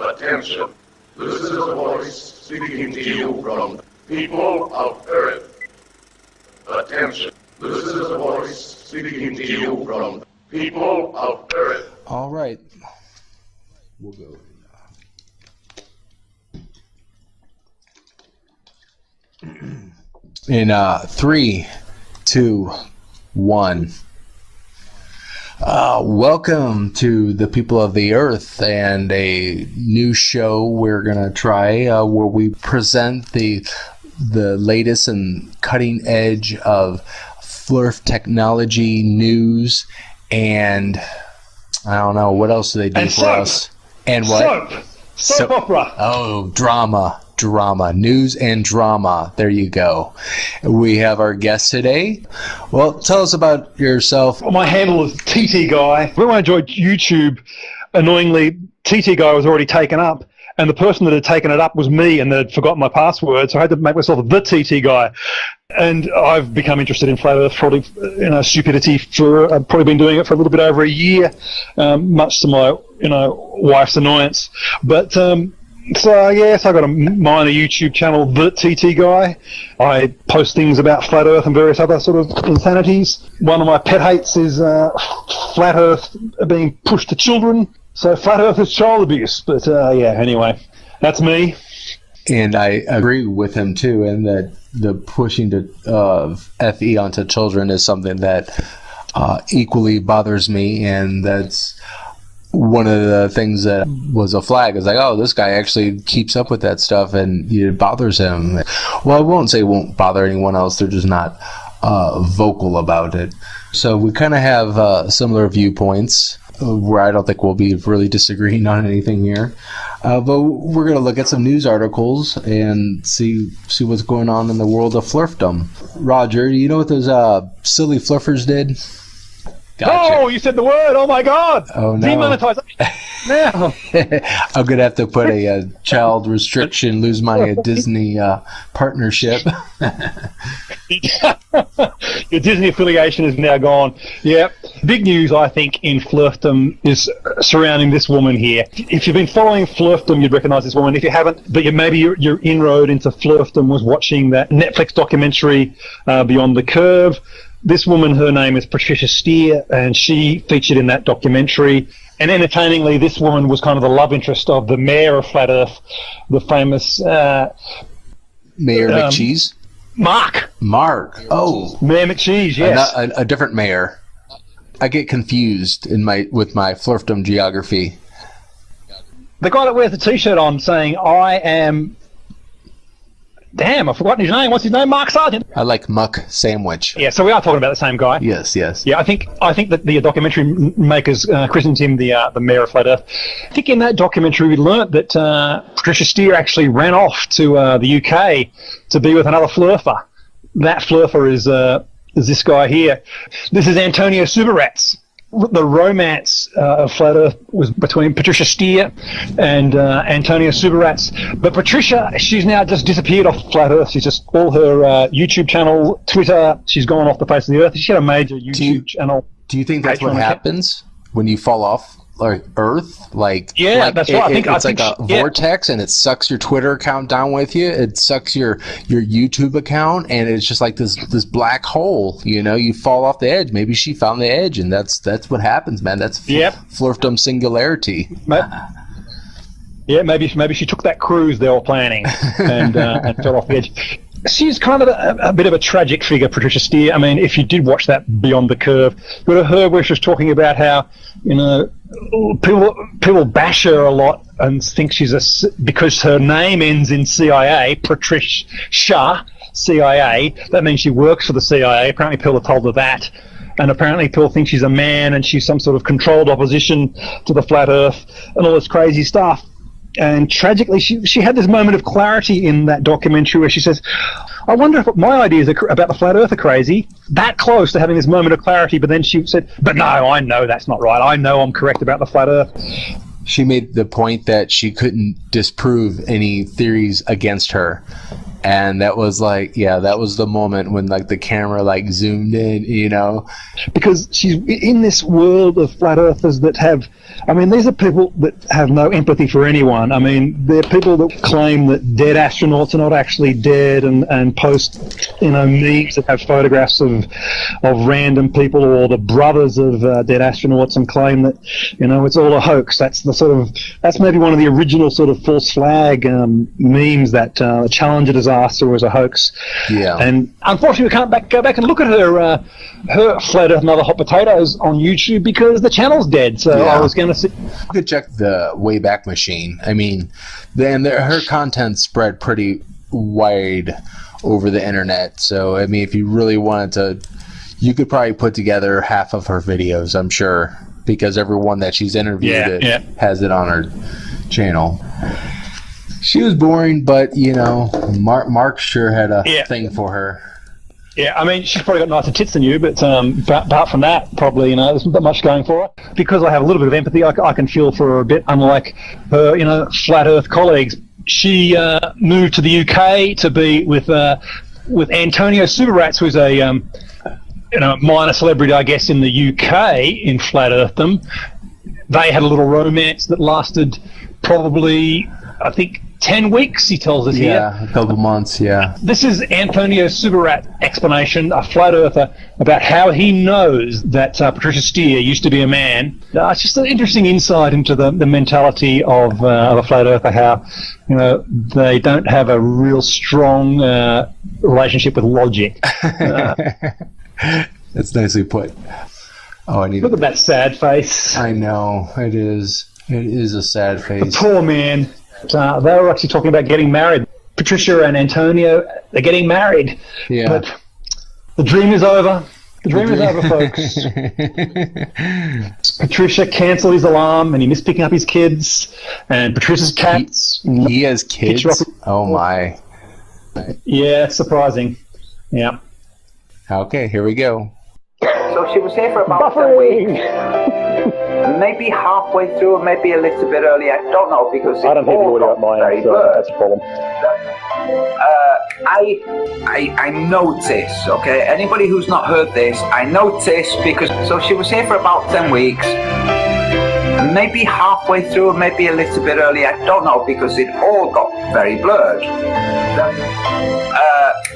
Attention. This is a voice speaking to you from people of Earth. Attention. This is a voice speaking to you from people of Earth. All right. We'll go. In 3, 2, 1. Welcome to the people of the Earth and a new show we're gonna try where we present the latest and cutting edge of Flerf technology news, and I don't know what else do they do and for soap. us. And what? Soap opera. Oh, drama, news and drama. There you go. We have our guest today. Well, tell us about yourself. My handle is TT Guy. When I joined YouTube, annoyingly, TT Guy was already taken up, and the person that had taken it up was me, and they'd forgotten my password, so I had to make myself the TT Guy. And I've become interested in flat Earth, probably stupidity. I've probably been doing it for a little bit over a year, much to my wife's annoyance. But so yes, I got a minor YouTube channel, the TT Guy. I post things about flat Earth and various other sort of insanities. One of my pet hates is flat Earth being pushed to children. So flat Earth is child abuse. But yeah, anyway, that's me. And I agree with him too, and that the pushing FE onto children is something that equally bothers me, and that's one of the things that was a flag. Is like, oh, this guy actually keeps up with that stuff, and it bothers him. Well, I won't say it won't bother anyone else. They're just not vocal about it. So we kind of have similar viewpoints, where I don't think we'll be really disagreeing on anything here. But we're going to look at some news articles and see what's going on in the world of Flerfdom. Roger, you know what those silly Flerfers did? Gotcha. Oh, you said the word! Oh my God! Oh no! Demonetization now. I'm gonna have to put a child restriction, lose my Disney partnership. Your Disney affiliation is now gone. Yeah. Big news, I think, in Flerfdom is surrounding this woman here. If you've been following Flerfdom, you'd recognize this woman. If you haven't, but maybe your inroad into Flerfdom was watching that Netflix documentary, Beyond the Curve. This woman, her name is Patricia Steer, and she featured in that documentary. And entertainingly, this woman was kind of the love interest of the mayor of Flat Earth, the famous Mayor McCheese? Mark. Oh, Mayor McCheese, yes. A different mayor. I get confused with my Flerfdom geography. The guy that wears the T-shirt on saying, I am... Damn, I've forgotten his name. What's his name? Mark Sargent. I like Muck Sandwich. Yeah, so we are talking about the same guy. Yes. Yeah, I think that the documentary makers christened him the mayor of Flat Earth. I think in that documentary we learnt that Patricia Steer actually ran off to the UK to be with another Flerfer. That Flerfer is this guy here. This is Antonio Subarats. The romance of Flat Earth was between Patricia Steer and Antonio Subarats. But Patricia, she's now just disappeared off Flat Earth. She's just all her YouTube channel, Twitter, she's gone off the face of the earth. She had a major YouTube channel. Do you think that's what happens when you fall off Earth? That's right. It's like a vortex, and it sucks your Twitter account down with you. It sucks your YouTube account, and it's just like this black hole. You fall off the edge. Maybe she found the edge, and that's what happens, man. That's Flerfdom singularity. Maybe she took that cruise they were planning and fell off the edge. She's kind of a bit of a tragic figure, Patricia Steer. I mean, if you did watch that Beyond the Curve, you would have heard where she was talking about how, people bash her a lot and think she's because her name ends in CIA, Patricia CIA. That means she works for the CIA. Apparently, people have told her that. And apparently people think she's a man and she's some sort of controlled opposition to the flat Earth and all this crazy stuff. And tragically, she had this moment of clarity in that documentary where she says, I wonder if my ideas about the flat Earth are crazy, that close to having this moment of clarity, but then she said, but no, I know that's not right. I know I'm correct about the flat Earth. She made the point that she couldn't disprove any theories against her. And that was like, yeah, that was the moment when like the camera like zoomed in, you know, because she's in this world of flat earthers that have, I mean, these are people that have no empathy for anyone. I mean, they're people that claim that dead astronauts are not actually dead, and post, you know, memes that have photographs of random people or the brothers of dead astronauts, and claim that, you know, it's all a hoax. That's maybe one of the original sort of false flag memes that Challenger disaster was a hoax. Yeah. And unfortunately, we can't go back and look at her Flat Earth and Other Hot Potatoes on YouTube because the channel's dead. So yeah. I was going to see. You could check the Wayback Machine. I mean, then her content spread pretty wide over the internet. So I mean, if you really wanted to, you could probably put together half of her videos, I'm sure, because everyone that she's interviewed has it on her channel. She was boring, but, you know, Mark sure had a thing for her. Yeah, I mean, she's probably got nicer tits than you, but apart from that, probably, you know, there's not much going for her. Because I have a little bit of empathy, I can feel for her a bit, unlike her, you know, flat Earth colleagues. She moved to the UK to be with Antonio Subarats, who's a you know, minor celebrity, I guess, in the UK in flat Earthdom. They had a little romance that lasted probably, I think, 10 weeks, he tells us here. Yeah, a couple months, yeah. This is Antonio Subarat explanation, a flat earther, about how he knows that Patricia Steere used to be a man. It's just an interesting insight into the mentality of a flat earther, how, you know, they don't have a real strong relationship with logic. That's nicely put. Oh, I need. Look at that sad face. I know, it is. It is a sad face. The poor man. They were actually talking about getting married. Patricia and Antonio, they're getting married. Yeah. But the dream is over. The dream is over, folks. Patricia cancelled his alarm, and he missed picking up his kids. And Patricia's cats. He has kids? Oh, my. Yeah, it's surprising. Yeah. Okay, here we go. So she was here for about 10 weeks. Maybe halfway through, or maybe a little bit early. I don't know, because I don't have the audio at my end, so that's a problem. I notice, okay? Anybody who's not heard this, I notice because... So she was here for about 10 weeks. Maybe halfway through, or maybe a little bit early. I don't know, because it all got very blurred.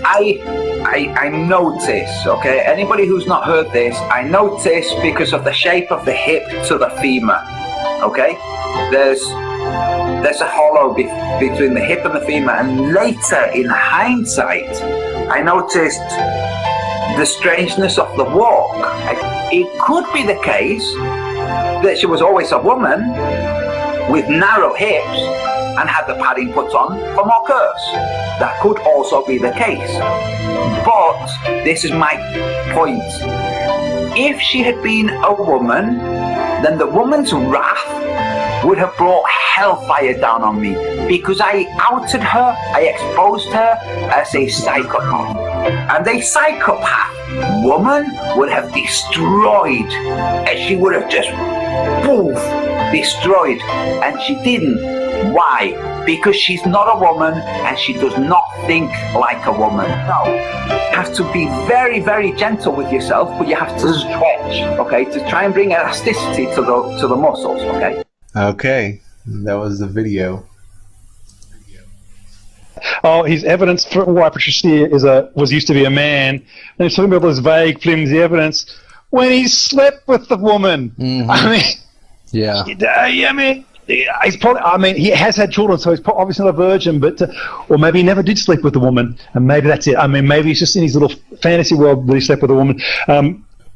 I notice, okay? Anybody who's not heard this, I notice because of the shape of the hip to the femur, okay? There's a hollow between the hip and the femur, and later, in hindsight, I noticed the strangeness of the walk. It could be the case that she was always a woman with narrow hips and had the padding put on for more curves. That could also be the case. But this is my point. If she had been a woman, then the woman's wrath would have brought hellfire down on me, because I outed her, I exposed her as a psychopath. And a psychopath woman would have destroyed, and she would have just, poof, destroyed. And she didn't. Why? Because she's not a woman, and she does not think like a woman. No. You have to be very, very gentle with yourself, but you have to stretch, okay, to try and bring elasticity to the muscles, okay? Okay, that was the video. Oh, his evidence for why Patricia Steere was used to be a man. And he's talking about this vague, flimsy evidence when he slept with the woman. Mm-hmm. I mean, yeah. I mean, he's probably. I mean, he has had children, so he's obviously not a virgin. But or maybe he never did sleep with a woman, and maybe that's it. I mean, maybe he's just in his little fantasy world that he slept with a woman.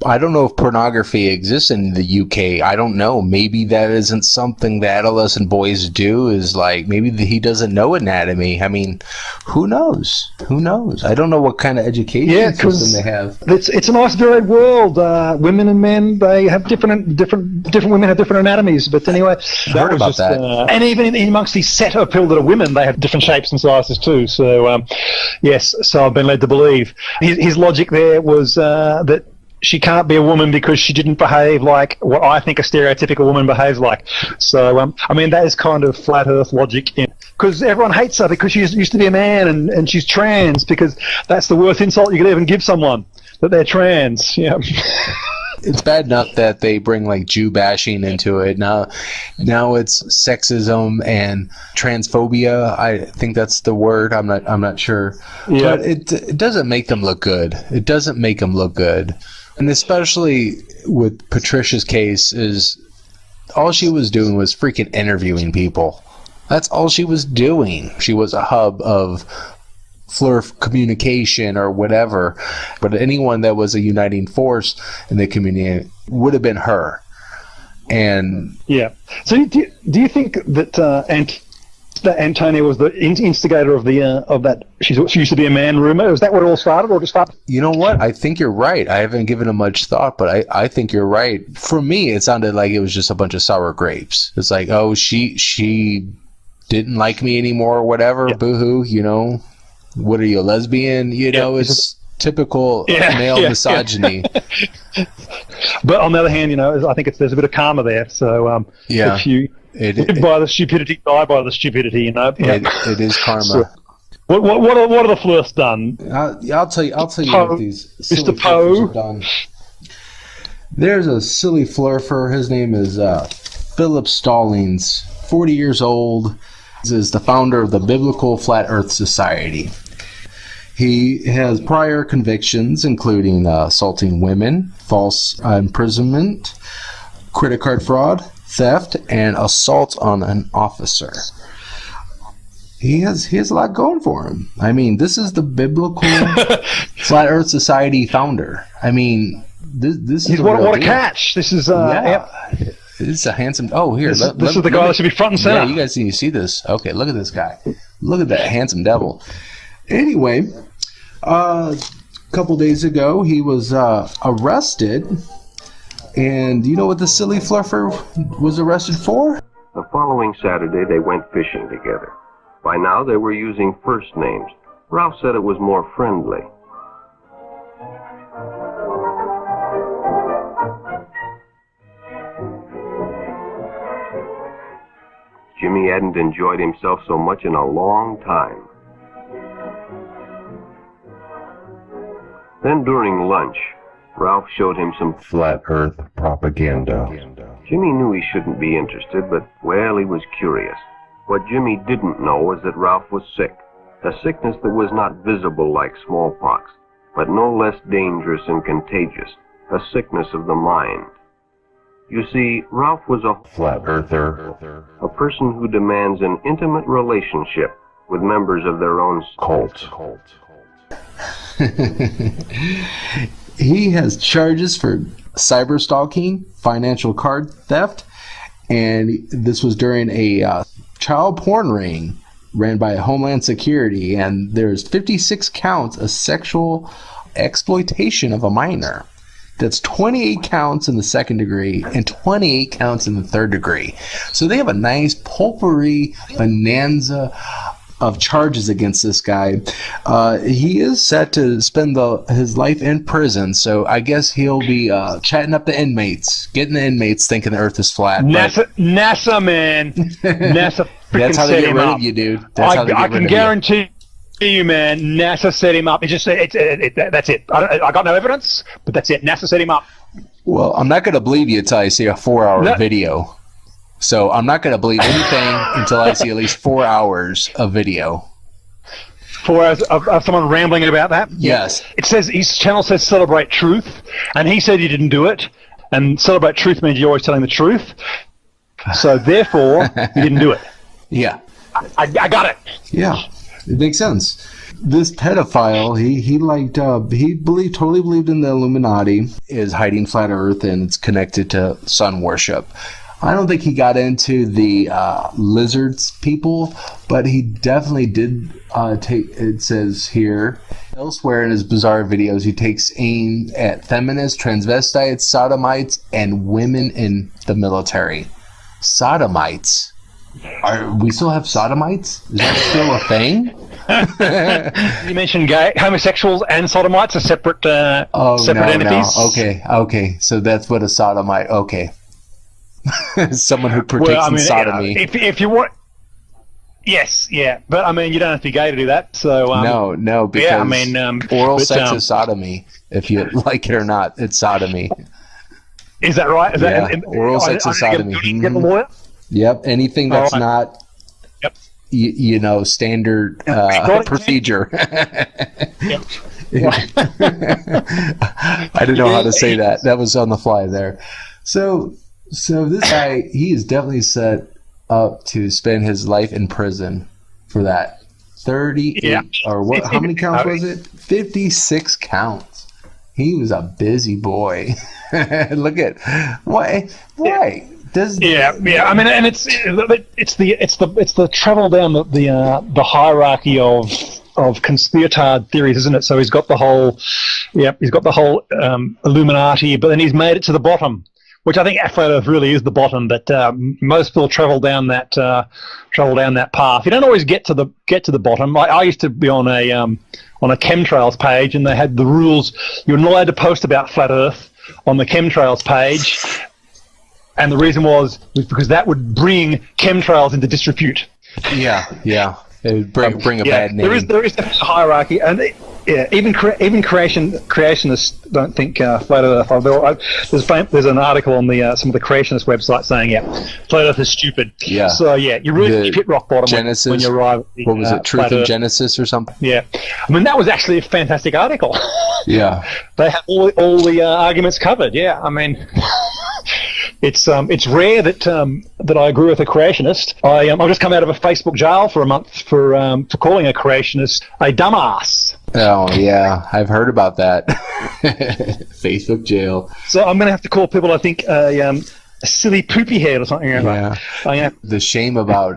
I don't know if pornography exists in the UK. I don't know. Maybe that isn't something that adolescent boys do. Is like maybe he doesn't know anatomy. I mean, who knows? Who knows? I don't know what kind of education system they have. It's a nice varied world. Women and men, they have different women have different anatomies. But anyway, I heard about that. And even in amongst these set of people that are women, they have different shapes and sizes too. So yes, so I've been led to believe his logic there was that she can't be a woman because she didn't behave like what I think a stereotypical woman behaves like. So, I mean, that is kind of flat earth logic. Because everyone hates her because she used to be a man and she's trans, because that's the worst insult you could even give someone, that they're trans. Yeah. It's bad enough that they bring like Jew bashing into it. Now it's sexism and transphobia. I think that's the word. I'm not sure. Yeah. But it doesn't make them look good. It doesn't make them look good. And especially with Patricia's case, is all she was doing was freaking interviewing people. That's all she was doing. She was a hub of Flerf communication or whatever, but anyone that was a uniting force in the community would have been her. And yeah, so do you think that that Antonia was the instigator of the of that she used to be a man rumor? Was that what it all started, or just started? You know what? I think you're right. I haven't given it much thought, but I think you're right. For me, it sounded like it was just a bunch of sour grapes. It's like, oh, she didn't like me anymore or whatever. Yeah. Boo-hoo, you know. What are you, a lesbian? You know, it's typical male misogyny. But on the other hand, you know, I think there's a bit of karma there. So if you live by the stupidity, die by the stupidity. You know, it is karma. So, what are the Flerfs done? I'll tell you what these silly Mr. Poe have done. There's a silly Flerfer. His name is Philip Stallings, 40 years old. He is the founder of the Biblical Flat Earth Society. He has prior convictions, including assaulting women, false imprisonment, credit card fraud, theft, and assault on an officer. He has a lot going for him. I mean, this is the Biblical Flat Earth Society founder. I mean, this is what a catch. This is It's a handsome. Oh, here. This is the guy that should be front and center. Yeah, you guys see this? Okay, look at this guy. Look at that handsome devil. Anyway, a couple days ago, he was arrested. And you know what the silly Flerfer was arrested for? The following Saturday, they went fishing together. By now, they were using first names. Ralph said it was more friendly. Jimmy hadn't enjoyed himself so much in a long time. Then during lunch, Ralph showed him some flat earth propaganda. Jimmy knew he shouldn't be interested, but, well, he was curious. What Jimmy didn't know was that Ralph was sick, a sickness that was not visible like smallpox, but no less dangerous and contagious, a sickness of the mind. You see, Ralph was a flat earther, a person who demands an intimate relationship with members of their own cult. He has charges for cyber stalking, financial card theft, and this was during a child porn ring ran by Homeland Security, and there's 56 counts of sexual exploitation of a minor. That's 28 counts in the second degree and 28 counts in the third degree. So they have a nice potpourri bonanza of charges against this guy. He is set to spend his life in prison, so I guess he'll be chatting up the inmates, getting the inmates thinking the earth is flat. NASA, man. NASA That's how they get rid of you, dude. That's how they get rid of you. I can guarantee you, man, NASA set him up. That's it. I got no evidence, but that's it. NASA set him up. Well, I'm not going to believe you until I see a 4-hour video. So I'm not going to believe anything until I see at least 4 hours of video. 4 hours of someone rambling about that? Yes. It says, his channel says Celebrate Truth, and he said he didn't do it. And Celebrate Truth means you're always telling the truth. So therefore, he didn't do it. Yeah. I got it. Yeah. It makes sense. This pedophile, he totally believed in the Illuminati, is hiding flat Earth, and it's connected to sun worship. I don't think he got into the lizards people, but he definitely did take. It says here, elsewhere in his bizarre videos, he takes aim at feminists, transvestites, sodomites, and women in the military. Sodomites. We still have sodomites? Is that still a thing? You mentioned homosexuals and sodomites are separate entities. No. Okay. So that's what a sodomite. Okay. Someone who partakes in sodomy. If you want. Yes, yeah, but I mean, you don't have to be gay to do that. So no, because oral sex is sodomy. If you like it or not, it's sodomy. Is that right? Oral sex is sodomy. Get the lawyer? Yep, anything that's not, standard procedure. Yep. I didn't know how to say that. That was on the fly there. So this guy, he is definitely set up to spend his life in prison for that. 38 or what? How many counts was it? 56 counts. He was a busy boy. Look at why. I mean, and it's the travel down the hierarchy of conspiratard theories, isn't it? So he's got the whole Illuminati, but then he's made it to the bottom, which I think Flat Earth really is the bottom. But most people travel down that path. You don't always get to the bottom. I used to be on a chemtrails page, and they had the rules. You're not allowed to post about Flat Earth on the chemtrails page, and the reason was because that would bring chemtrails into disrepute. Yeah. It would bring a bad name. There is a hierarchy, and even creationists don't think Flat Earth. There's an article on some of the creationist websites saying Flat Earth is stupid. Yeah. So you really hit rock bottom Genesis, when you arrive. What was it? Truth in Genesis or something? Yeah. I mean, that was actually a fantastic article. Yeah. They have all the arguments covered. Yeah. I mean. It's rare that I agree with a creationist. I've just come out of a Facebook jail for a month for calling a creationist a dumbass. Oh yeah, I've heard about that. Facebook jail. So I'm going to have to call people, I think, a silly poopy head or something like that. The shame about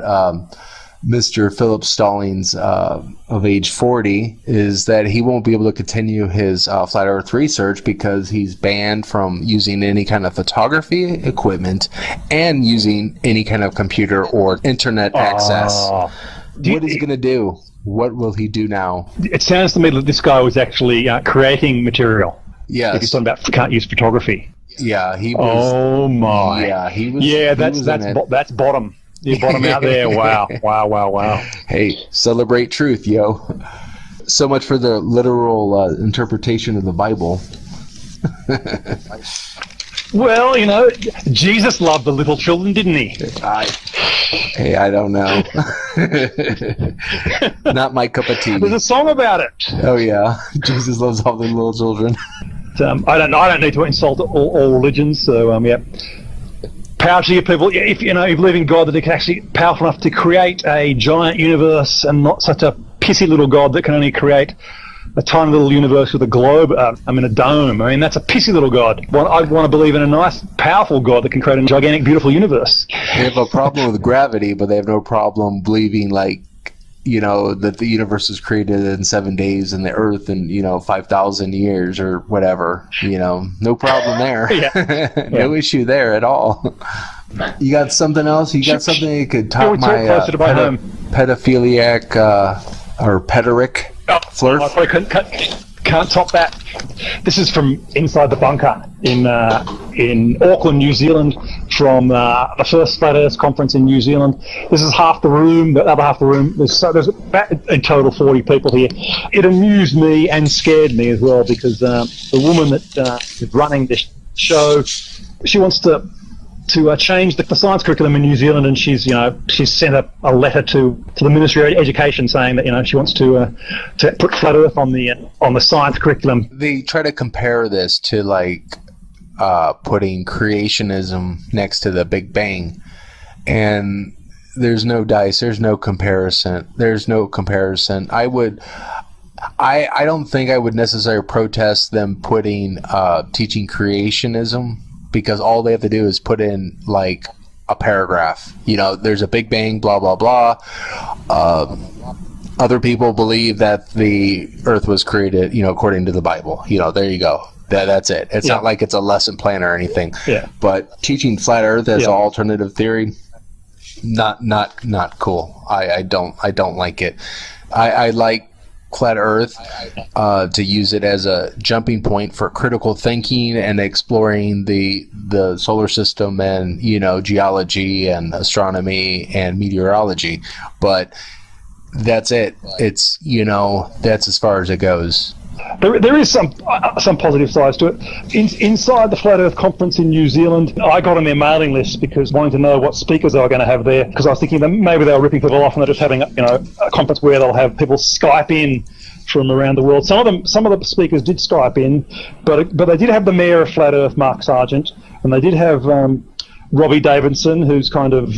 Mr. Philip Stallings of age 40 is that he won't be able to continue his flat earth research because he's banned from using any kind of photography equipment and using any kind of computer or internet access. What is he going to do? What will he do now? It sounds to me that this guy was actually creating material. Yes. If he's talking about can't use photography. Yeah, he was. Oh my. Yeah, he was. Yeah, that's bottom. You bottom out there. Wow. Hey, celebrate truth, yo. So much for the literal interpretation of the Bible. Well, Jesus loved the little children, didn't he? I don't know. Not my cup of tea. There's a song about it. Oh yeah, Jesus loves all the little children. I don't need to insult all religions. So power to you people. If you believe in God, that He can actually powerful enough to create a giant universe, and not such a pissy little God that can only create a tiny little universe with a globe, a dome. I mean, that's a pissy little God. I want to believe in a nice, powerful God that can create a gigantic, beautiful universe. They have a problem with gravity, but they have no problem believing, that the universe was created in 7 days and the Earth in, 5,000 years or whatever. No problem there. No issue there at all. You got something else? You got something you could top my pedophiliac or pederic? Flerf? I probably can't top that. This is from inside the bunker in Auckland, New Zealand, from the first Flat Earth conference in New Zealand. This is half the room. The other half of the room, there's about in total 40 people here. It amused me and scared me as well, because the woman that is running this show, she wants to change the science curriculum in New Zealand, and she's sent a letter to the Ministry of Education saying that she wants to put Flat Earth on the science curriculum. They try to compare this to putting creationism next to the Big Bang, and there's no dice. There's no comparison. I don't think I would necessarily protest them putting teaching creationism, because all they have to do is put in a paragraph. There's a Big Bang, blah blah blah. Other people believe that the Earth was created, according to the Bible. There you go. That's it. It's not like it's a lesson plan or anything. Yeah. But teaching flat Earth as an alternative theory, not cool. I don't like it. I like flat Earth to use it as a jumping point for critical thinking and exploring the solar system and geology and astronomy and meteorology, but that's it. It's that's as far as it goes. There is some positive sides to it. Inside the Flat Earth Conference in New Zealand, I got on their mailing list because wanting to know what speakers they were going to have there, because I was thinking that maybe they were ripping people off and they're just having a conference where they'll have people Skype in from around the world. Some of the speakers did Skype in, but they did have the Mayor of Flat Earth, Mark Sargent, and they did have Robbie Davidson, who's kind of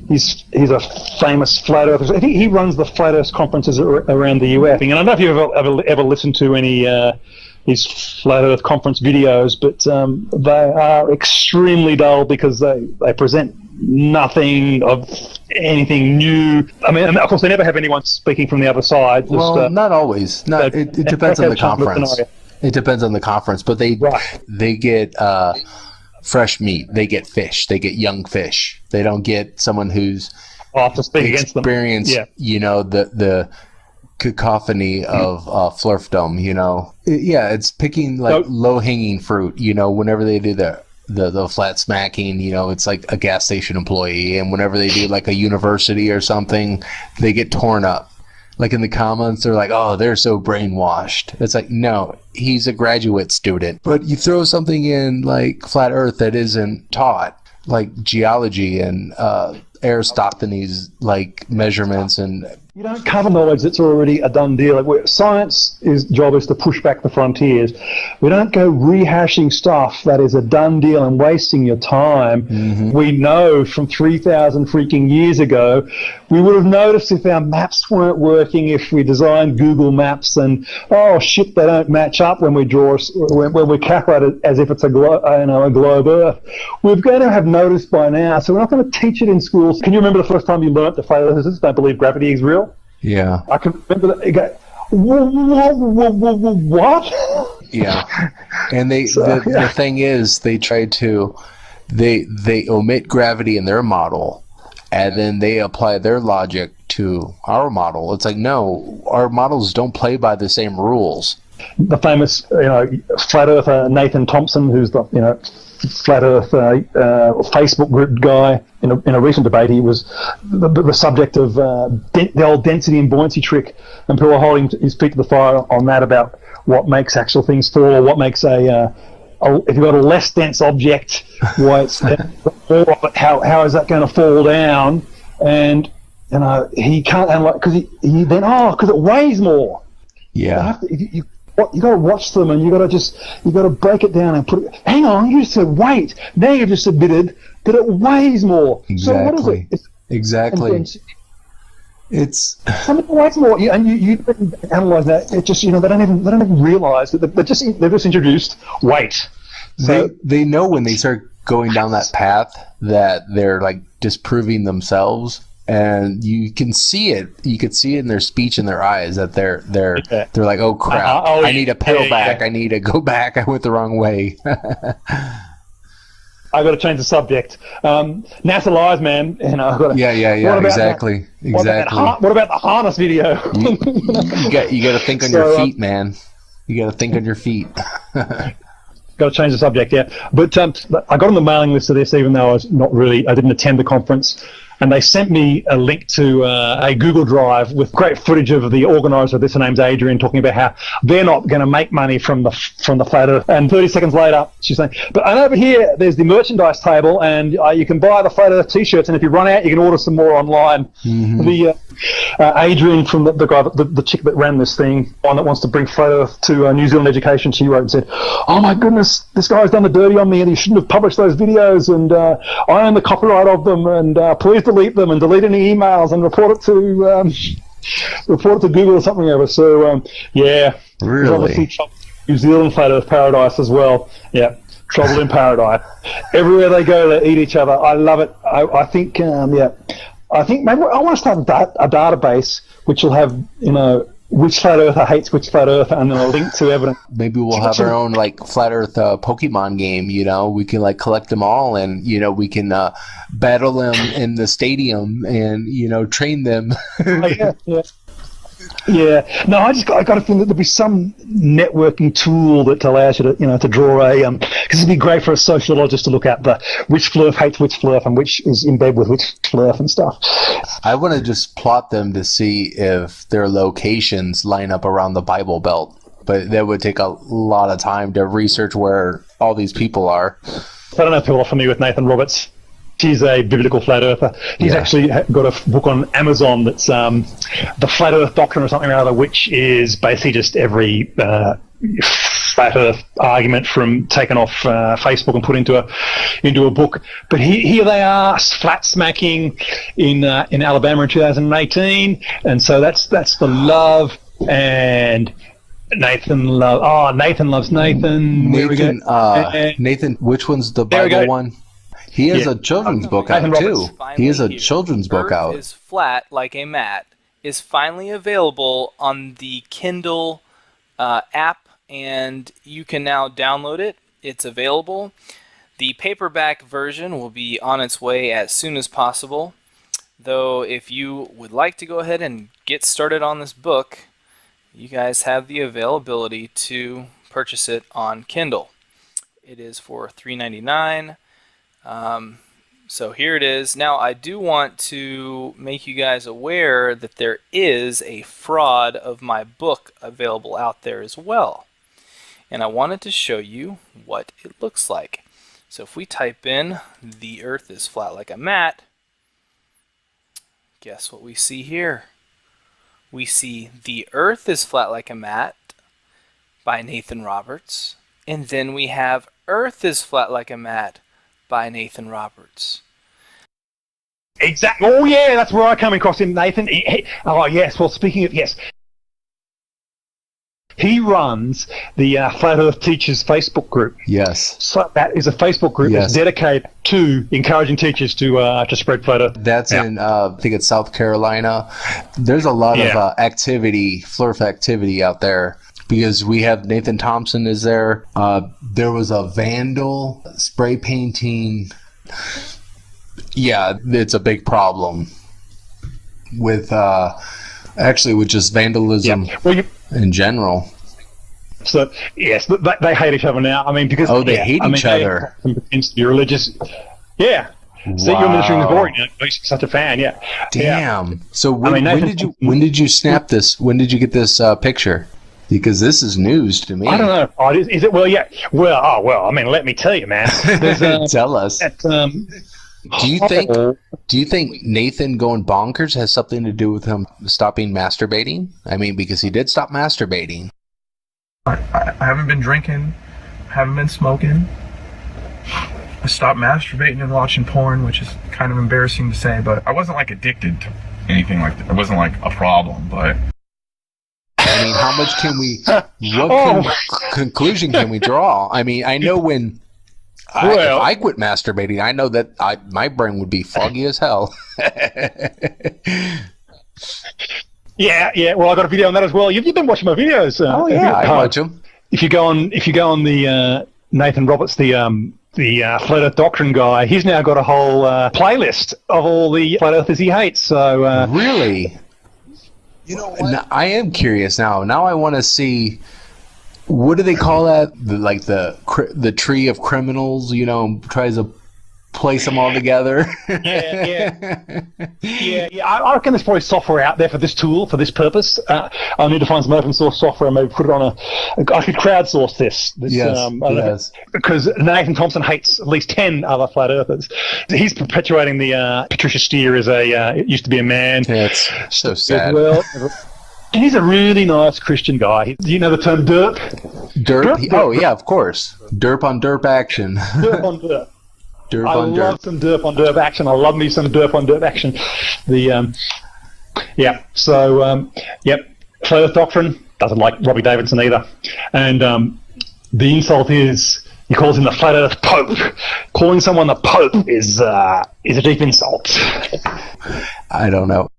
he's a famous flat earther. I think he runs the Flat Earth conferences around the US. And I don't know if you've ever listened to any his Flat Earth conference videos, but they are extremely dull because they present nothing of anything new. I mean, and of course, they never have anyone speaking from the other side. Well, not always. No, it depends on the conference. It depends on the conference, but they get fresh meat. They get fish. They get young fish. They don't get someone who's experienced, the cacophony of flerfdom, it's picking low-hanging fruit, whenever they do the flat smacking, it's like a gas station employee, and whenever they do like a university or something, they get torn up. Like in the comments, they're like, oh, they're so brainwashed. It's like, no, he's a graduate student. But you throw something in like flat earth that isn't taught, like geology and Aristophanes like measurements, and you don't cover knowledge that's already a done deal. Like science's job is to push back the frontiers. We don't go rehashing stuff that is a done deal and wasting your time. Mm-hmm. We know from 3,000 freaking years ago, we would have noticed if our maps weren't working, if we designed Google Maps and, oh shit, they don't match up when we draw, when we calculate it as if it's a globe Earth. We're going to have noticed by now, so we're not going to teach it in schools. Can you remember the first time you learnt the phrases, don't believe gravity is real? Yeah. I can remember that. You go, what? Yeah. And the thing is, they try to, they omit gravity in their model, and then they apply their logic to our model. It's like, no, our models don't play by the same rules. The famous, flat earther Nathan Thompson, who's the, flat earth Facebook group guy, in a recent debate, he was the subject of the old density and buoyancy trick, and people are holding his feet to the fire on that about what makes actual things fall, or what makes if you've got a less dense object, why it's how is that going to fall down? And he can't, and because because it weighs more. Yeah. You got to watch them, and you got to break it down and put it. Hang on, you just said weight. Now you've just admitted that it weighs more. Exactly. So what is it? It's something weighs more, and you analyze that. It just they don't even realize that they've just introduced weight. So they know when they start going down that path that they're like disproving themselves. And you can see it. You could see it in their speech and their eyes that they're like, oh crap! I need to pedal back. I need to go back. I went the wrong way. I got to change the subject. NASA lies, man. Yeah. Exactly. What about the harness video? you got to think on your feet, man. You got to think on your feet. Got to change the subject, yeah. But I got on the mailing list of this, even though I didn't attend the conference. And they sent me a link to a Google Drive with great footage of the organizer of this. Her name's Adrian, talking about how they're not going to make money from the flat earth. And 30 seconds later, she's saying, but over here, there's the merchandise table, and you can buy the flat earth t-shirts, and if you run out, you can order some more online. Mm-hmm. The Adrian from the guy, the chick that ran this thing, one that wants to bring flat earth to New Zealand education, she wrote and said, oh my goodness, this guy's done the dirty on me, and he shouldn't have published those videos, and I own the copyright of them, and please delete them and delete any emails and report it to Google or something over. So really, obviously New Zealand flat earth paradise as well. Yeah, trouble in paradise. Everywhere they go, they eat each other. I love it. I think I think maybe I want to start a database which will have which flat earther hates which flat earther, and then a link to evidence. Maybe we'll have our own like flat Earth Pokemon game. We can like collect them all, and we can battle them in the stadium, and train them. Oh, yeah. Yeah, no, I got a feeling that there'll be some networking tool that allows you to, to draw a, because it'd be great for a sociologist to look at which Flerf hates which Flerf and which is in bed with which Flerf and stuff. I want to just plot them to see if their locations line up around the Bible Belt, but that would take a lot of time to research where all these people are. I don't know if people are familiar with Nathan Roberts. He's a biblical flat earther. He's actually got a book on Amazon that's the Flat Earth Doctrine or something or other, which is basically just every flat Earth argument from taken off Facebook and put into a book. But here they are, flat smacking in Alabama in 2018, and so that's the love. And Nathan loves Nathan. Nathan, which one's the Bible one? He has a children's book out, too. He has a children's book out. Earth is Flat Like a Mat is finally available on the Kindle app, and you can now download it. It's available. The paperback version will be on its way as soon as possible, though if you would like to go ahead and get started on this book, you guys have the availability to purchase it on Kindle. It is for $3.99. So here it is. Now, I do want to make you guys aware that there is a fraud of my book available out there as well. And I wanted to show you what it looks like. So if we type in, "The Earth is Flat Like a Mat," guess what we see here? We see "The Earth is Flat Like a Mat" by Nathan Roberts. And then we have "Earth is Flat Like a Mat" by Nathan Roberts. Exactly. Oh, yeah, that's where I come across him, Nathan. Oh, yes. Well, speaking of, yes. He runs the Flat Earth Teachers Facebook group. Yes. So that is a Facebook group that's dedicated to encouraging teachers to spread Flat Earth. That's in, I think it's South Carolina. There's a lot of activity, Flerf activity out there. Because we have Nathan Thompson is there. There was a vandal spray painting. Yeah, it's a big problem with with just vandalism in general. So yes, they hate each other now. I mean, because they hate each other. Pretends to be religious. Yeah. So you're ministering the glory now. You're such a fan. Yeah. Damn. Yeah. So when did you snap this? When did you get this picture? Because this is news to me. I don't know. Oh, is it? Well, yeah. Well, I mean, let me tell you, man. Tell us. Do you think Nathan going bonkers has something to do with him stopping masturbating? I mean, because he did stop masturbating. I haven't been drinking, haven't been smoking. I stopped masturbating and watching porn, which is kind of embarrassing to say, but I wasn't like addicted to anything like that. It wasn't like a problem, but I mean, how much can we? Conclusion can we draw? I mean, I know when if I quit masturbating, I know that my brain would be foggy as hell. Yeah. Well, I got a video on that as well. You've been watching my videos. I watch them. If you go on the Nathan Roberts, the Flat Earth Doctrine guy, he's now got a whole playlist of all the Flat Earthers he hates. So really. You know what? I am curious now. Now I want to see, what do they call that? The tree of criminals, tries to place them all together. Yeah. I reckon there's probably software out there for this tool, for this purpose. I need to find some open source software and maybe put it on I could crowdsource this. Yes. Because Nathan Thompson hates at least 10 other flat earthers. He's perpetuating the Patricia Steere as it used to be a man. Yeah, it's so sad. Well, he's a really nice Christian guy. Do you know the term derp? Derp? Oh, yeah, of course. Derp on derp action. Derp on derp. I love some derp on derp action. I love me some derp on derp action. Flat Earth Doctrine doesn't like Robbie Davidson either. And the insult is he calls him the Flat Earth Pope. Calling someone the Pope is a deep insult. I don't know.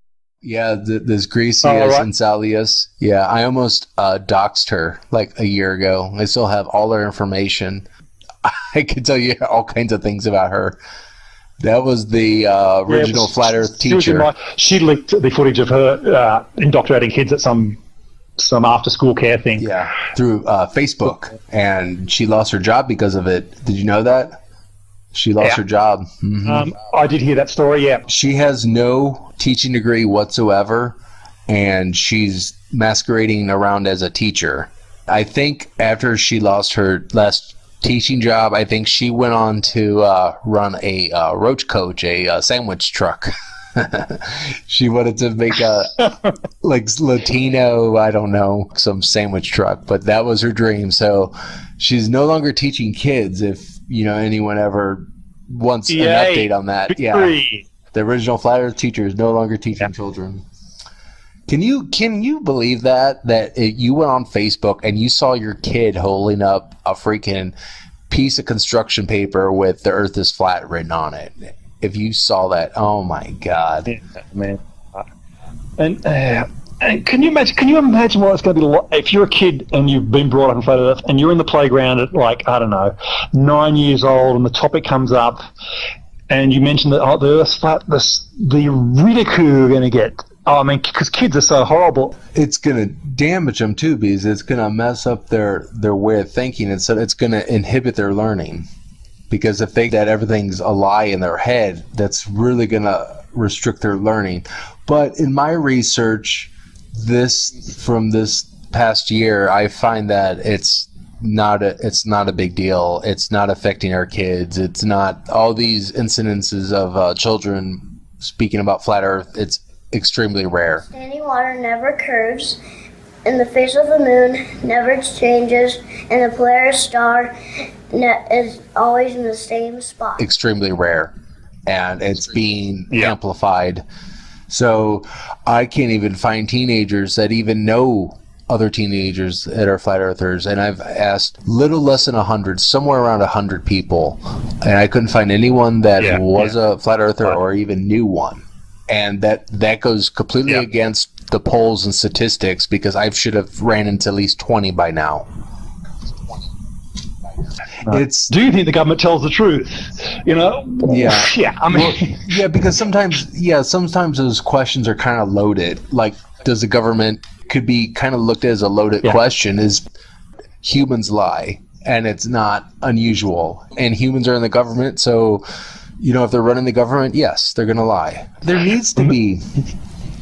Yeah, this Greasius right. and Salius. Yeah, I almost doxed her like a year ago. I still have all her information. I could tell you all kinds of things about her. That was the original Flat Earth teacher. She leaked the footage of her indoctrinating kids at some after-school care thing. Yeah, through Facebook, and she lost her job because of it. Did you know that? She lost her job. Mm-hmm. I did hear that story, yeah. She has no teaching degree whatsoever, and she's masquerading around as a teacher. I think after she lost her last teaching job, I think she went on to run a Roach Coach, a sandwich truck. She wanted to make a like Latino, I don't know, some sandwich truck, but that was her dream. So she's no longer teaching kids. If anyone ever wants an update on that, Victory. The original Flat Earth teacher is no longer teaching children. Can you believe that you went on Facebook and you saw your kid holding up a freaking piece of construction paper with "the Earth is flat" written on it? If you saw that, oh my God, man! And can you imagine what it's going to be like if you're a kid and you've been brought up in Flat Earth and you're in the playground at 9 years old and the topic comes up and you mention that the Earth's flat, the ridicule you're going to get. Oh, I mean, because kids are so horrible. It's going to damage them, too, because it's going to mess up their way of thinking, and so it's going to inhibit their learning. Because if they think that everything's a lie in their head, that's really going to restrict their learning. But in my research, from this past year, I find that it's not a big deal. It's not affecting our kids. It's not all these incidences of children speaking about flat Earth. It's extremely rare. Standing water never curves, and the face of the moon never changes, and the Polaris star is always in the same spot. Extremely rare, and it's being amplified. So I can't even find teenagers that even know other teenagers that are flat earthers, and I've asked little less than 100, somewhere around 100 people, and I couldn't find anyone that was a flat earther or even knew one. And that goes completely against the polls and statistics, because I should have ran into at least 20 by now. Do you think the government tells the truth? Yeah. Yeah. I mean, because sometimes those questions are kind of loaded. Like, does the government could be kind of looked at as a loaded question? Is humans lie, and it's not unusual, and humans are in the government, so. If they're running the government, yes, they're going to lie. There needs to be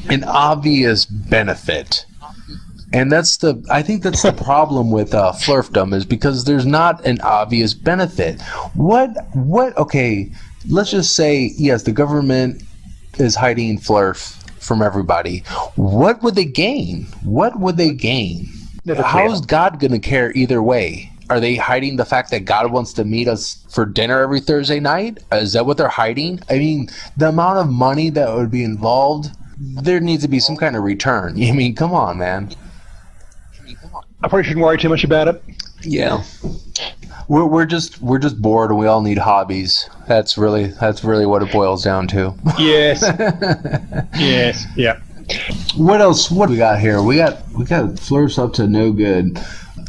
an obvious benefit. And I think that's the problem with Flerfdom, is because there's not an obvious benefit. Okay, let's just say, yes, the government is hiding Flerf from everybody. What would they gain? How is God going to care either way? Are they hiding the fact that God wants to meet us for dinner every Thursday night? Is that what they're hiding? I mean, the amount of money that would be involved, there needs to be some kind of return. I mean, come on, man. I probably shouldn't worry too much about it. Yeah. We're just bored, and we all need hobbies. That's really what it boils down to. Yes. Yes. Yeah. What else? What do we got here? We got Flerf's up to no good.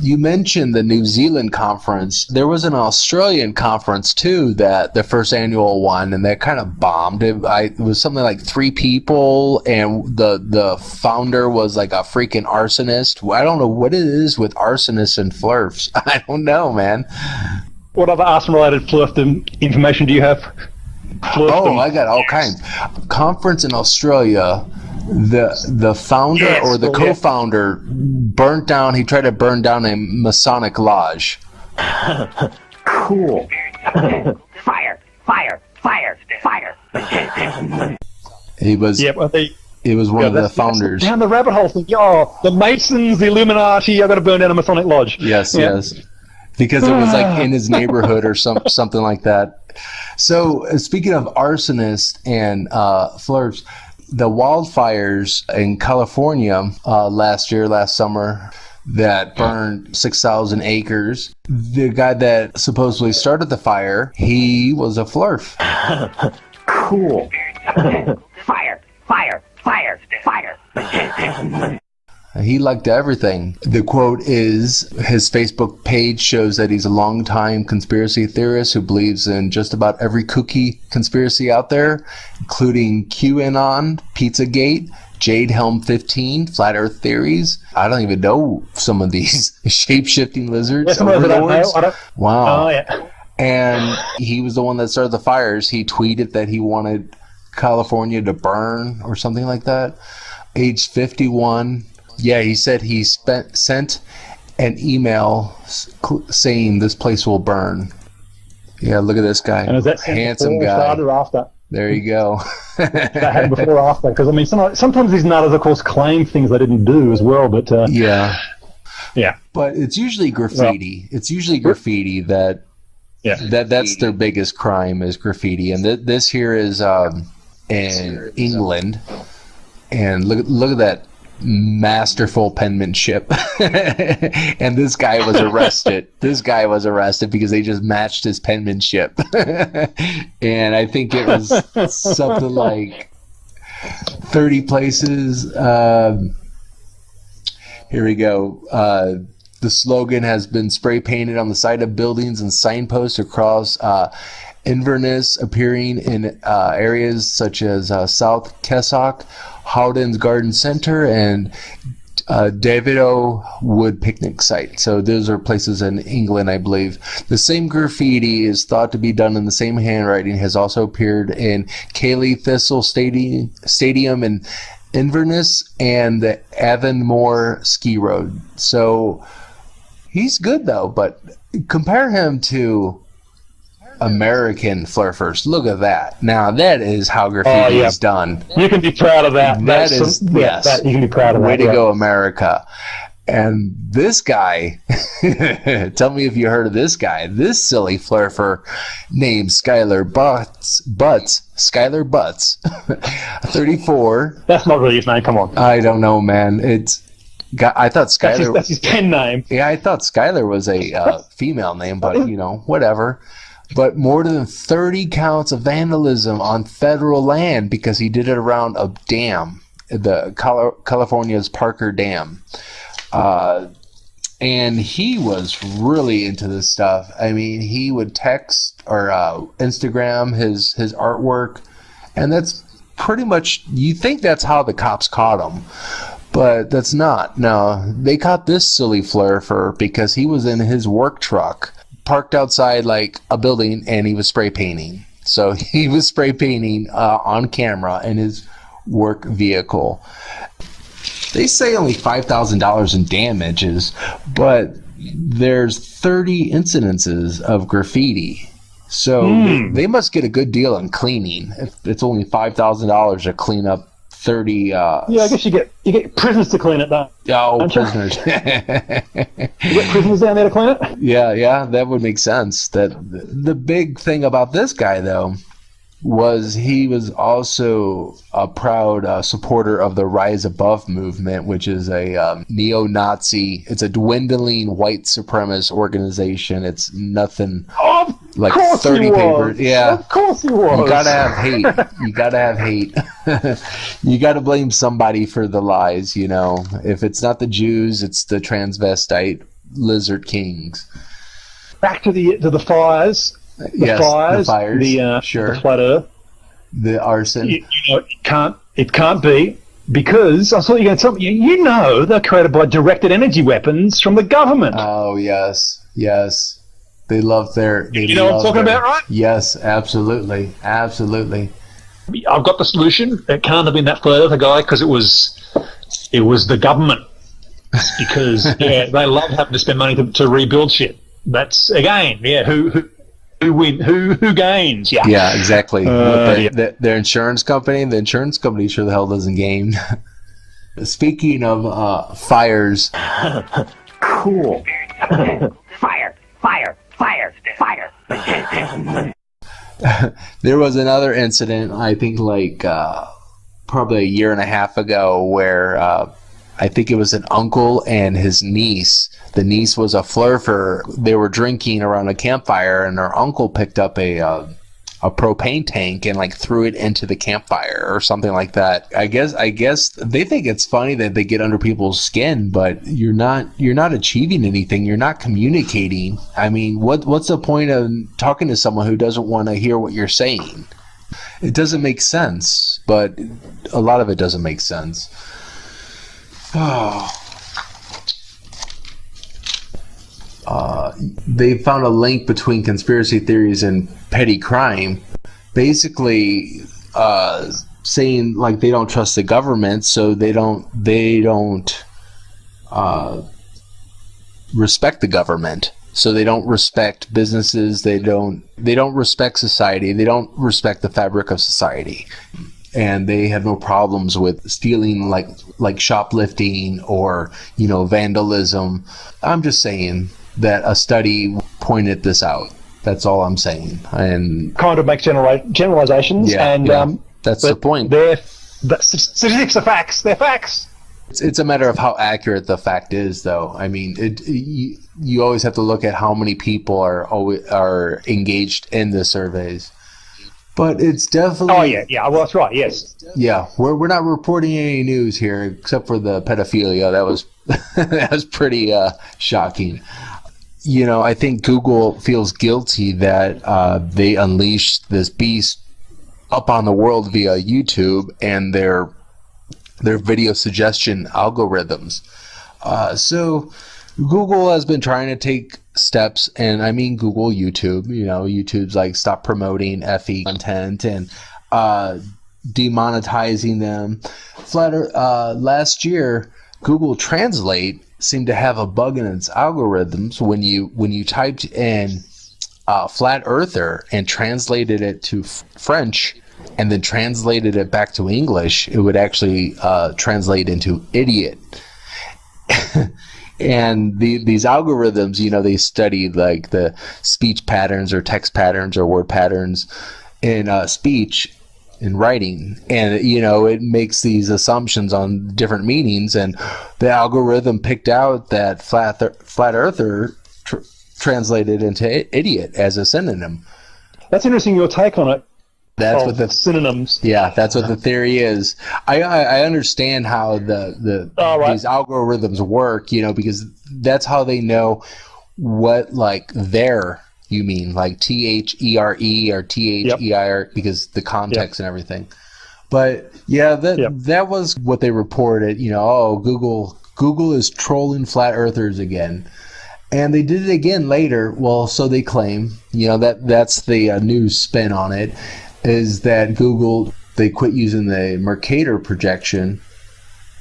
You mentioned the New Zealand conference. There was an Australian conference too, that the first annual one, and that kind of bombed. It was something like 3 people, and the founder was like a freaking arsonist. I don't know what it is with arsonists and Flerfs. I don't know, man. What other arson-related Flerfdom information do you have? Oh, I got all kinds. Conference in Australia. The founder or the co-founder burnt down. He tried to burn down a Masonic lodge. Cool. Fire! Fire! Fire! Fire! He was. He was one of the founders. Down the rabbit hole thing. Oh, the Masons, the Illuminati. I've got to burn down a Masonic lodge. Yes. Because it was like in his neighborhood or something like that. So speaking of arsonists and Flerfs. The wildfires in California last summer that burned 6,000 acres. The guy that supposedly started the fire, he was a Flerf. Cool. Fire! Fire! Fire! Fire! He liked everything. The quote is, his Facebook page shows that he's a longtime conspiracy theorist who believes in just about every kooky conspiracy out there, including QAnon, Pizzagate, Jade Helm 15, Flat Earth theories. I don't even know some of these shape-shifting lizards. Overlords. Wow. Oh, yeah. And he was the one that started the fires. He tweeted that he wanted California to burn or something like that. Age 51. Yeah, he said he sent an email saying this place will burn. Yeah, look at this guy. And is that handsome guy? Started or after? There you go. That happened before or after? Because I mean, sometimes these nutters, of course, claim things they didn't do as well. But yeah. But it's usually graffiti. Well, it's usually graffiti that's their biggest crime is graffiti. And this here is in England, and look at that masterful penmanship. And this guy was arrested. Because they just matched his penmanship. And I think it was something like 30 places. Here we go. The slogan has been spray painted on the side of buildings and signposts across Inverness, appearing in areas such as South Kessock, Howden's Garden Center, and Davido Wood Picnic Site. So those are places in England, I believe. The same graffiti is thought to be done in the same handwriting, has also appeared in Cayley Thistle Stadium in Inverness and the Avonmore Ski Road. So he's good though, but compare him to American Flerfers. Look at that. Now that is how graffiti is done. You can be proud of that. Yes. You can be proud of that. Way to go, America. And this guy, tell me if you heard of this guy. This silly Flerfer named Skylar Butts, 34. That's not really his name. Come on. I don't know, man. I thought Skylar. That's his pen name. Yeah, I thought Skylar was a female name, but whatever. But more than 30 counts of vandalism on federal land because he did it around a dam, the California's Parker Dam. And he was really into this stuff. I mean, he would text or Instagram his artwork, and that's pretty much, you think that's how the cops caught him. But that's not. No, they caught this silly Flerfer because he was in his work truck, parked outside like a building, and he was spray painting. So he was spray painting on camera in his work vehicle. They say only $5,000 in damages, but there's 30 incidences of graffiti. So they must get a good deal on cleaning. If it's only $5,000 to clean up 30. Yeah, I guess you get prisoners to clean it, though. Oh, prisoners. You get prisoners down there to clean it? Yeah, that would make sense. The big thing about this guy, though, was he was also a proud supporter of the Rise Above movement, which is a neo-Nazi. It's a dwindling white supremacist organization. It's nothing like 30 papers. Yeah, of course he was. You gotta have hate. You gotta blame somebody for the lies. You know, if it's not the Jews, it's the transvestite lizard kings. Back to the fires. The fires, sure. The flat Earth, the arson. It can't be, because I thought you were going to tell me. You know they're created by directed energy weapons from the government. Oh yes. They love their. You know what I'm talking about, right? Yes, absolutely. I've got the solution. It can't have been that flat Earth guy because it was the government. Because they love having to spend money to rebuild shit. That's again, who win? Who gains? Yeah, exactly. Their insurance company. The insurance company sure the hell doesn't gain. Speaking of fires. Cool. Fire. There was another incident, I think, like probably a year and a half ago, where I think it was an uncle and his niece. The niece was a Flerfer. They were drinking around a campfire, and her uncle picked up a propane tank and like threw it into the campfire or something like that. I guess they think it's funny that they get under people's skin, but you're not achieving anything. You're not communicating. I mean, what's the point of talking to someone who doesn't want to hear what you're saying? It doesn't make sense, but a lot of it doesn't make sense. They found a link between conspiracy theories and petty crime, basically saying like they don't trust the government, so they don't respect the government. So they don't respect businesses. They don't respect society. They don't respect the fabric of society, and they have no problems with stealing, like shoplifting or vandalism. I'm just saying that a study pointed this out. That's all I'm saying. And kind of makes generalizations. That's the point. Statistics are facts. They're facts. It's a matter of how accurate the fact is, though. I mean, you always have to look at how many people are engaged in the surveys. But it's definitely... Oh, yeah. Well, that's right, yes. Yeah, we're not reporting any news here, except for the pedophilia. That was that was pretty shocking. I think Google feels guilty that they unleashed this beast up on the world via YouTube and their video suggestion algorithms. So Google has been trying to take steps, and I mean Google, YouTube. YouTube's like stop promoting FE content and demonetizing them. Last year, Google Translate seemed to have a bug in its algorithms when you typed in flat earther and translated it to French and then translated it back to English, it would actually translate into idiot. And these algorithms, they study like the speech patterns or text patterns or word patterns in speech in writing, and it makes these assumptions on different meanings, and the algorithm picked out that flat earther translated into idiot as a synonym. That's interesting, your take on it. That's what the synonyms. Yeah, that's what the theory is. I understand how these algorithms work, because that's how they know what like there you mean, like THERE or THEIR, because the context and everything. But yeah, that was what they reported. Google is trolling flat earthers again. And they did it again later. Well, so they claim. That's the news spin on it. Is that Google, they quit using the Mercator projection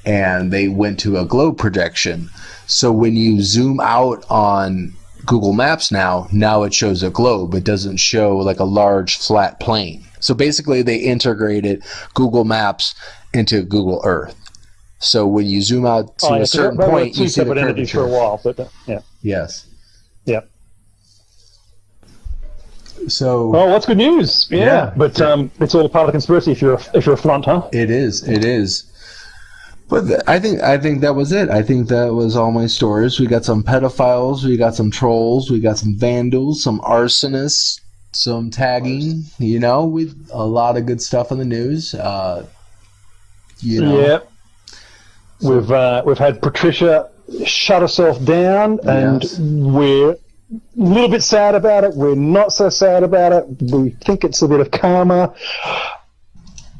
and they went to a globe projection. So when you zoom out on Google Maps now it shows a globe. It doesn't show like a large flat plane. So basically they integrated Google Maps into Google Earth. So when you zoom out to a certain point, you see the curvature. For a while, but Yes. Yeah. So, well, that's good news. Yeah, but it's all part of the conspiracy. If you're a front, huh? It is. But I think that was it. I think that was all my stories. We got some pedophiles, we got some trolls, we got some vandals, some arsonists, some tagging. With a lot of good stuff in the news. Yeah. We've had Patricia shut herself down, and we're a little bit sad about it. We're not so sad about it. We think it's a bit of karma.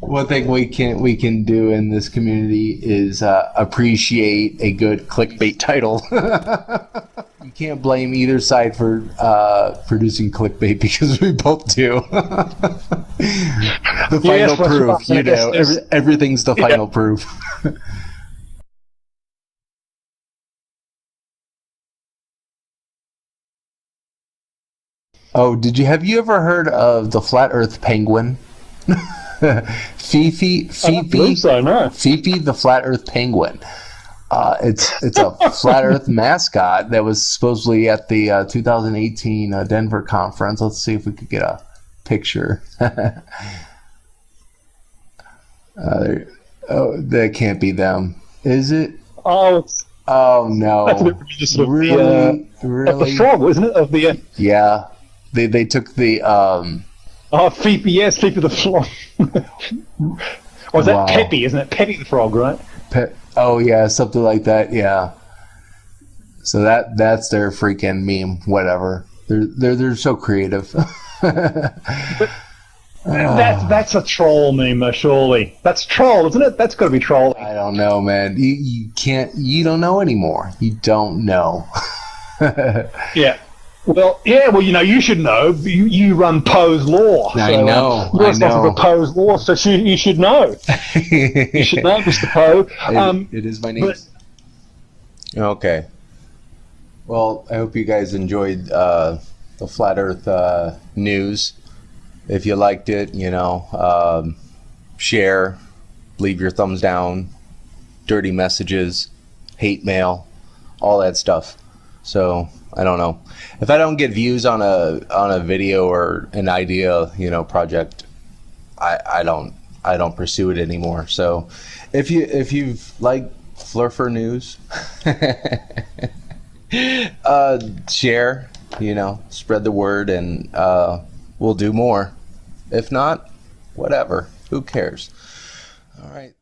One thing we can do in this community is appreciate a good clickbait title. You can't blame either side for producing clickbait, because we both do. The final proof, everything's the final proof. Oh, have you ever heard of the flat Earth penguin? Fifi, no. Fifi, the flat Earth penguin. It's a flat Earth mascot that was supposedly at the 2018 Denver conference. Let's see if we could get a picture. That can't be them, is it? Oh no! That's a bit religious of really, of the frog, isn't it? Of the yeah. They took the Oh, Phoebe, yes, Phoebe the Frog. Or is that Wow. Peppy, isn't it? Peppy the Frog, right? Oh yeah, something like that. Yeah. So that's their freaking meme. Whatever. They're so creative. That's a troll meme, surely. That's troll, isn't it? That's got to be troll. I don't know, man. You can't. You don't know anymore. You don't know. Yeah. Well, you should know. You run PoE's law. I know. You're I responsible know. for PoE's law, so you should know. You should know, Mr. Poe. It is my name. Okay. Well, I hope you guys enjoyed the Flat Earth news. If you liked it, share, leave your thumbs down, dirty messages, hate mail, all that stuff. So I don't know. If I don't get views on a video or an idea, project, I don't pursue it anymore. So if you've liked Flerfer news, share, spread the word, and we'll do more. If not, whatever. Who cares? All right.